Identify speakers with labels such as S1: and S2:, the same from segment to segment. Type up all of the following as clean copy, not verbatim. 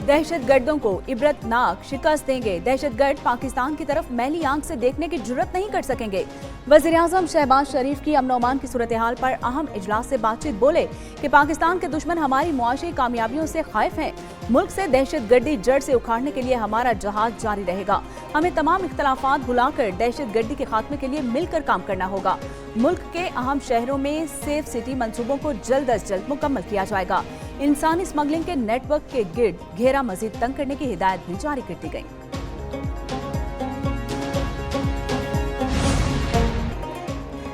S1: दहशतगर्दों को इबरतनाक शिकस्त देंगे। दहशतगर्द पाकिस्तान की तरफ मैली आंख से देखने की जुर्रत नहीं कर सकेंगे। वज़ीर-ए-आज़म शहबाज शरीफ की अमन अमान की सूरत हाल पर अहम इजलास से बातचीत बोले कि पाकिस्तान के दुश्मन हमारी मुआशी कामयाबियों से खौफ हैं। मुल्क से दहशतगर्दी जड़ से उखाड़ने के लिए हमारा जहाद जारी रहेगा। हमें तमाम इख्तलाफात भुलाकर दहशतगर्दी के खात्मे के लिए मिलकर काम करना होगा। मुल्क के अहम शहरों में सेफ सिटी मंसूबों को जल्द अज जल्द मुकम्मल किया जाएगा। इंसानी स्मगलिंग के नेटवर्क के गिर्द घेरा मजीद तंग करने की हिदायत भी जारी कर दी गई।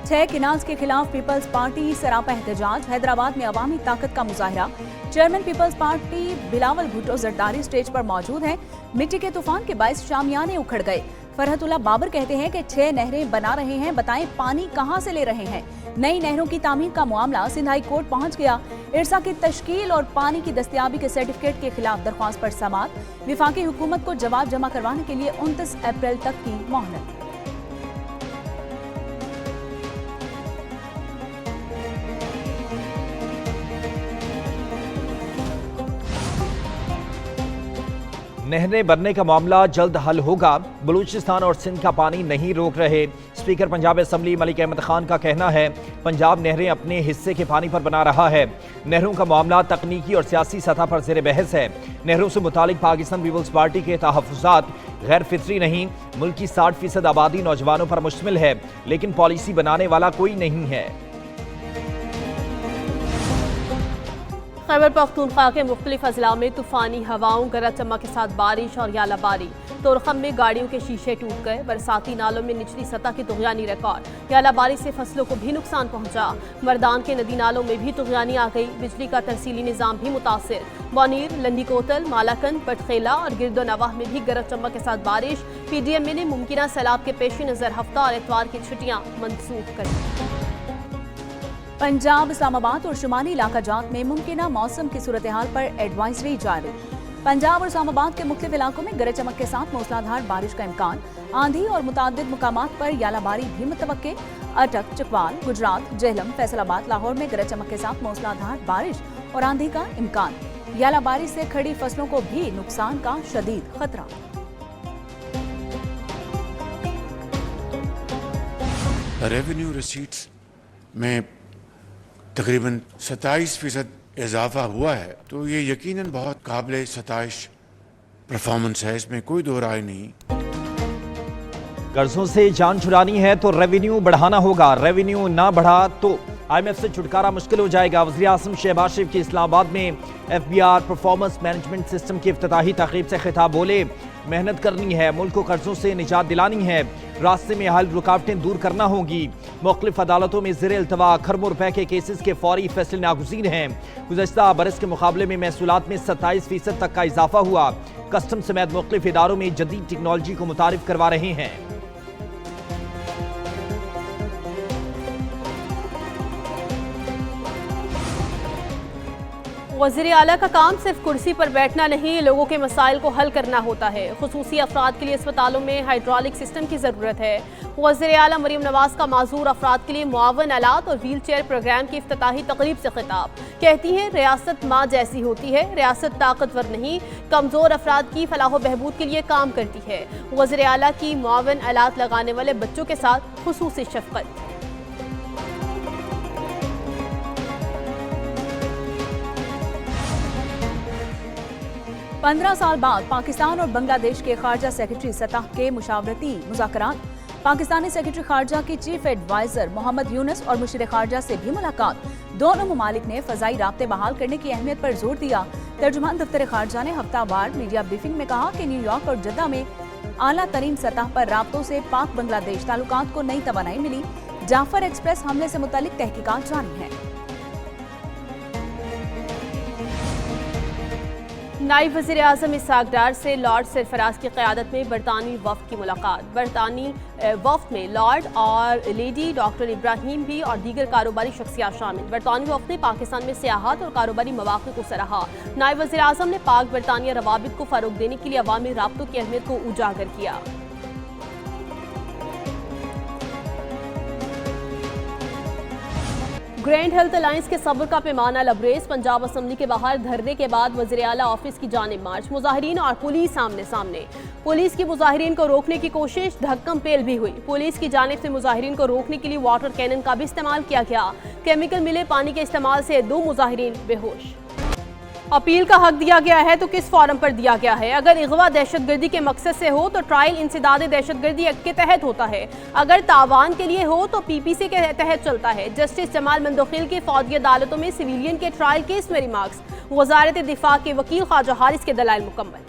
S1: छह किनाज के खिलाफ पीपल्स पार्टी सरापा एहतजाज। हैदराबाद में अवामी ताकत का मुजाहरा। Chairman peoples party Bilawal Bhutto Zardari stage पर मौजूद हैं। मिट्टी के तूफान के बायस शामियाने उखड़ गए। फरहतुल्लाह बाबर कहते हैं कि 6 नहरें बना रहे हैं, बताएं पानी कहां से ले रहे हैं। नई नहरों की तामीर का मामला सिंध हाई कोर्ट पहुंच गया। इरसा की तश्कील और पानी की दस्तयाबी के सर्टिफिकेट के खिलाफ दरख्वास्त पर समाअत। विफाकी हुकूमत को जवाब जमा करवाने के लिए 29 अप्रैल तक की मोहलत।
S2: नहरें बनने का मामला जल्द हल होगा। बलूचिस्तान और सिंध का पानी नहीं रोक रहे। स्पीकर पंजाब असम्बली मलिक अहमद खान का कहना है पंजाब नहरें अपने हिस्से के पानी पर बना रहा है। नहरों का मामला तकनीकी और सियासी सतह पर ज़ेर बहस है। नहरों से मुतालिक पाकिस्तान पीपल्स पार्टी के तहफ़्फ़ुज़ात गैर फितरी नहीं। मुल्क की 60% आबादी नौजवानों पर मुश्तमिल है, लेकिन पॉलिसी बनाने वाला कोई नहीं है।
S3: खैबर पख्तूनख्वा के मुख्तलिफ अजला में तूफानी हवाओं, गरज चमक के साथ बारिश और यालाबारी। तोरखम में गाड़ियों के शीशे टूट गए। बरसाती नालों में निचली सतह की तुग़यानी रिकॉर्ड। यालाबारी से फसलों को भी नुकसान पहुंचा। मर्दान के नदी नालों में भी तुग़यानी आ गई। बिजली का तरसीली निज़ाम भी मुतासिर। बौनीर, लंडी कोतल, मालाकंद, पटखेला और गिरदोनवाह में भी गरज चमक के साथ बारिश। PDMA ने मुमकिन सैलाब के पेश नज़र हफ्ता और इतवार की छुट्टियाँ मनसूख कर दी।
S1: पंजाब, इस्लामाबाद और शुमाली इलाका जात में मुमकिन मौसम की सूरत हाल पर एडवाइजरी जारी। पंजाब और इस्लामाबाद के मुख्तलिफ इलाकों में गरज चमक के साथ मूसलाधार बारिश का इम्कान। आंधी और मुतादिद मुकामात पर यालाबारी भी मुतवक्के। अटक, चकवाल, गुजरात, जेहलम, फैसलाबाद, लाहौर में गरज चमक के साथ मूसलाधार बारिश और आंधी का इम्कान। यालाबारी से खड़ी फसलों को भी नुकसान का शदीद खतरा।
S4: रेवेन्यू रिसीट्स में तकरीबन 27% इजाफा हुआ है, तो ये यकीनन बहुत काबिल सताइश परफॉर्मेंस है, इसमें कोई दो राय नहीं।
S2: कर्जों से जान छुड़ानी है तो रेवेन्यू बढ़ाना होगा। रेवेन्यू ना बढ़ा तो IMF से छुटकारा मुश्किल हो जाएगा। वज़ीर-ए-आज़म शहबाज शरीफ की इस्लामाबाद में FBR परफॉर्मेंस मैनेजमेंट सिस्टम की इफ्तिताही तक़रीब से खिताब बोले मेहनत करनी है, मुल्क को कर्जों से निजात दिलानी है, रास्ते में हाल रुकावटें दूर करना होगी। मुख्तलिफ अदालतों में ज़ेर इल्तवा खरबों रुपए के केसेस के फौरी फैसले नागुज़ीर हैं। गुज़श्ता बरस के मुकाबले में महसूलात में 27% तक का इजाफा हुआ। कस्टम समेत मुख्तलिफ इदारों में जदीद टेक्नोलॉजी को मुतारिफ करवा रहे हैं।
S3: वज़ीर आला का काम सिर्फ कुर्सी पर बैठना नहीं, लोगों के मसाइल को हल करना होता है। खुसूसी अफराद के लिए अस्पतालों में हाइड्रोलिक सिस्टम की ज़रूरत है। वज़ीर आला मरीम नवाज का माजूर अफराद के लिए मुआवन आलात और व्हील चेयर प्रोग्राम की इफ्तिताही तकरीब से खिताब। कहती हैं रियासत माँ जैसी होती है, रियासत ताकतवर नहीं, कमज़ोर अफराद की फलाह व बहबूद के लिए काम करती है। वज़ीर आला की मुआवन आलात लगाने वाले बच्चों के साथ खुसूसी शफ़क़त।
S1: 15 साल बाद पाकिस्तान और बांग्लादेश के खारजा सेक्रेटरी सतह के मुशावरती मुज़ाकरात। पाकिस्तानी सेक्रेटरी खारजा की चीफ एडवाइजर मोहम्मद यूनुस और मुशीर खारजा से भी मुलाकात। दोनों ममालिक ने फ़ज़ाई राब्ते बहाल करने की अहमियत पर जोर दिया। तर्जुमान दफ्तर खारजा ने हफ्तावार मीडिया ब्रीफिंग में कहा कि न्यूयॉर्क और जद्दा में आला तरीन सतह पर राब्तों से पाक बांग्लादेश ताल्लुकात को नई तवानाई मिली। जाफर एक्सप्रेस हमले से मुतालिक तहकीकात जारी है।
S3: नायब वज़ीर आज़म इसहाक डार से लॉर्ड सरफराज की क़यादत में बरतानी वफ़द की मुलाकात। बरतानी वफ़द में लॉर्ड और लेडी डॉक्टर इब्राहिम भी और दीगर कारोबारी शख्सियात शामिल। बरतानी वफ़द ने पाकिस्तान में सियाहत और कारोबारी मौक़े को सराहा। नायब वज़ीर आज़म ने पाक बरतानिया रवाबित को फ़रोग़ देने के लिए अवामी राब्तों की अहमियत को उजागर किया। ग्रैंड हेल्थ अलायंस के सब्र का पैमाना लबरेज। पंजाब असम्बली के बाहर धरने के बाद वज़ीर आला ऑफिस की जानिब मार्च। मुजाहिरीन और पुलिस सामने सामने। पुलिस की मुजाहिरीन को रोकने की कोशिश, धक्कम पेल भी हुई। पुलिस की जानिब से मुजाहिरीन को रोकने के लिए वाटर कैनन का भी इस्तेमाल किया गया। केमिकल मिले पानी के इस्तेमाल से 2 मुजाहिरीन बेहोश। अपील का हक दिया गया है तो किस फॉरम पर दिया गया है? अगर इगवा दहशतगर्दी के मकसद से हो तो ट्रायल इंसदाद दहशतगर्दी एक्ट के तहत होता है। अगर तावान के लिए हो तो PPC के तहत चलता है। जस्टिस जमाल मंदोखिल की फौजी अदालतों में सिविलियन के ट्रायल केस में रिमार्क्स। वजारत दिफा के वकील ख्वाजा हारिस के दलाइल मुकम्मल।